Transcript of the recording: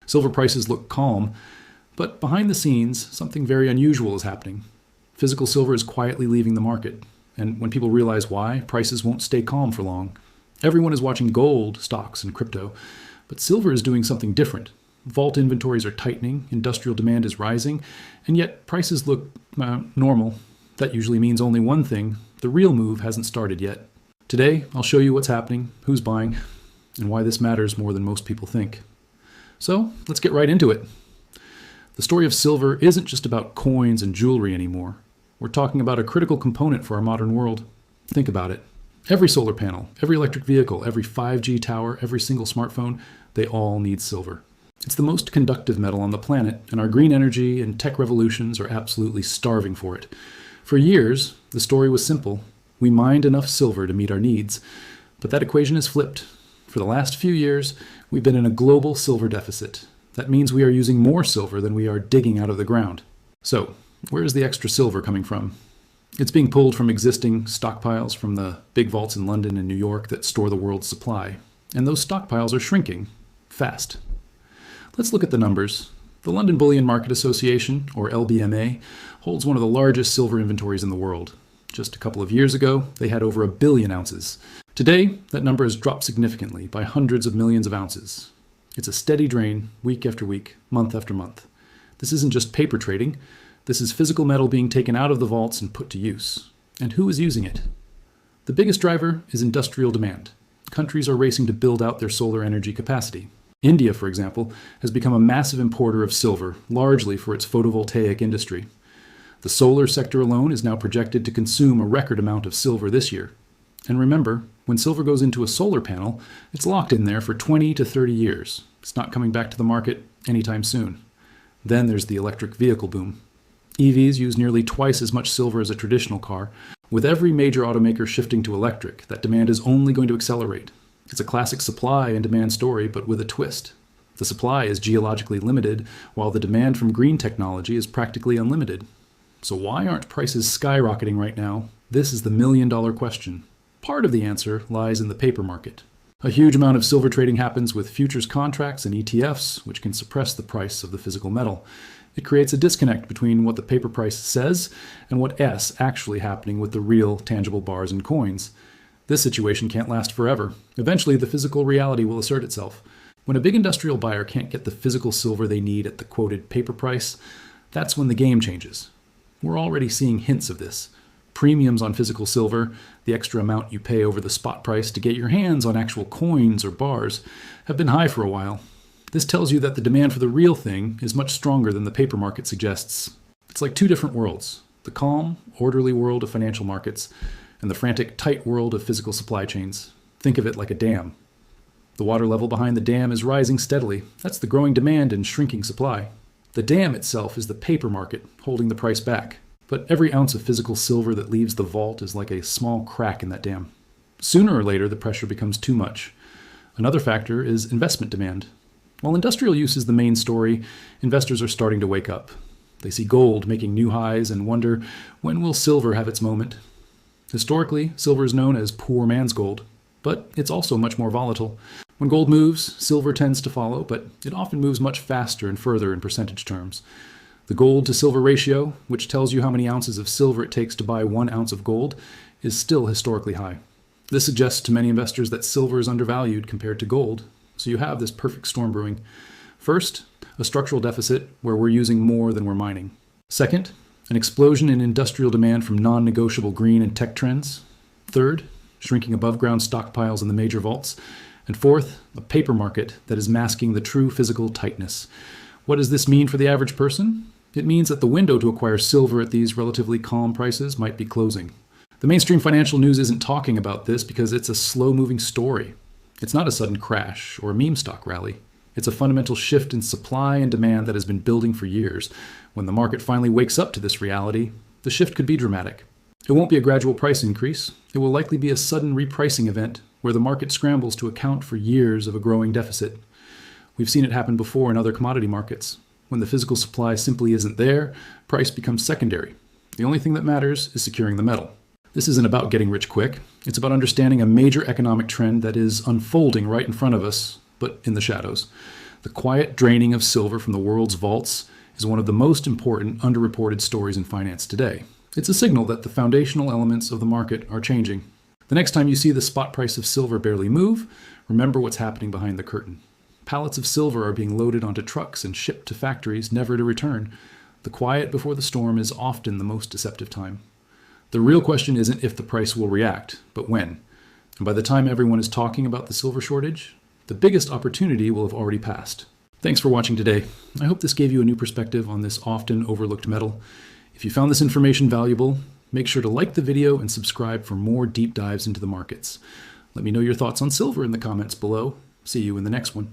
Silver prices look calm, but behind the scenes, something very unusual is happening. Physical silver is quietly leaving the market, and when people realize why, prices won't stay calm for long. Everyone is watching gold, stocks, and crypto, but silver is doing something different. Vault inventories are tightening, industrial demand is rising, and yet prices look normal. That usually means only one thing: the real move hasn't started yet. Today, I'll show you what's happening, who's buying, and why this matters more than most people think. So, let's get right into it. The story of silver isn't just about coins and jewelry anymore. We're talking about a critical component for our modern world. Think about it. Every solar panel, every electric vehicle, every 5G tower, every single smartphone, they all need silver. It's the most conductive metal on the planet, and our green energy and tech revolutions are absolutely starving for it. For years, the story was simple. We mined enough silver to meet our needs, but that equation is flipped. For the last few years, we've been in a global silver deficit. That means we are using more silver than we are digging out of the ground. So, where is the extra silver coming from? It's being pulled from existing stockpiles from the big vaults in London and New York that store the world's supply. And those stockpiles are shrinking fast. Let's look at the numbers. The London Bullion Market Association, or LBMA, holds one of the largest silver inventories in the world. Just a couple of years ago, they had over 1 billion ounces. Today, that number has dropped significantly by hundreds of millions of ounces. It's a steady drain, week after week, month after month. This isn't just paper trading. This is physical metal being taken out of the vaults and put to use. And who is using it? The biggest driver is industrial demand. Countries are racing to build out their solar energy capacity. India, for example, has become a massive importer of silver, largely for its photovoltaic industry. The solar sector alone is now projected to consume a record amount of silver this year. And remember, when silver goes into a solar panel, it's locked in there for 20 to 30 years. It's not coming back to the market anytime soon. Then there's the electric vehicle boom. EVs use nearly twice as much silver as a traditional car. With every major automaker shifting to electric, that demand is only going to accelerate. It's a classic supply and demand story, but with a twist. The supply is geologically limited, while the demand from green technology is practically unlimited. So why aren't prices skyrocketing right now? This is the million-dollar question. Part of the answer lies in the paper market. A huge amount of silver trading happens with futures contracts and ETFs, which can suppress the price of the physical metal. It creates a disconnect between what the paper price says and what's actually happening with the real, tangible bars and coins. This situation can't last forever. Eventually, the physical reality will assert itself. When a big industrial buyer can't get the physical silver they need at the quoted paper price, that's when the game changes. We're already seeing hints of this. Premiums on physical silver, the extra amount you pay over the spot price to get your hands on actual coins or bars, have been high for a while. This tells you that the demand for the real thing is much stronger than the paper market suggests. It's like two different worlds: the calm, orderly world of financial markets, and the frantic, tight world of physical supply chains. Think of it like a dam. The water level behind the dam is rising steadily. That's the growing demand and shrinking supply. The dam itself is the paper market, holding the price back. But every ounce of physical silver that leaves the vault is like a small crack in that dam. Sooner or later, the pressure becomes too much. Another factor is investment demand. While industrial use is the main story, investors are starting to wake up. They see gold making new highs and wonder, when will silver have its moment? Historically, silver is known as poor man's gold, but it's also much more volatile. When gold moves, silver tends to follow, but it often moves much faster and further in percentage terms. The gold to silver ratio, which tells you how many ounces of silver it takes to buy 1 ounce of gold, is still historically high. This suggests to many investors that silver is undervalued compared to gold, so you have this perfect storm brewing. First, a structural deficit where we're using more than we're mining. Second, an explosion in industrial demand from non-negotiable green and tech trends. Third, shrinking above-ground stockpiles in the major vaults. And fourth, a paper market that is masking the true physical tightness. What does this mean for the average person? It means that the window to acquire silver at these relatively calm prices might be closing. The mainstream financial news isn't talking about this because it's a slow-moving story. It's not a sudden crash or a meme stock rally. It's a fundamental shift in supply and demand that has been building for years. When the market finally wakes up to this reality, the shift could be dramatic. It won't be a gradual price increase. It will likely be a sudden repricing event where the market scrambles to account for years of a growing deficit. We've seen it happen before in other commodity markets. When the physical supply simply isn't there, price becomes secondary. The only thing that matters is securing the metal. This isn't about getting rich quick. It's about understanding a major economic trend that is unfolding right in front of us, but in the shadows. The quiet draining of silver from the world's vaults is one of the most important underreported stories in finance today. It's a signal that the foundational elements of the market are changing. The next time you see the spot price of silver barely move, remember what's happening behind the curtain. Pallets of silver are being loaded onto trucks and shipped to factories, never to return. The quiet before the storm is often the most deceptive time. The real question isn't if the price will react, but when. And by the time everyone is talking about the silver shortage, the biggest opportunity will have already passed. Thanks for watching today. I hope this gave you a new perspective on this often overlooked metal. If you found this information valuable, make sure to like the video and subscribe for more deep dives into the markets. Let me know your thoughts on silver in the comments below. See you in the next one.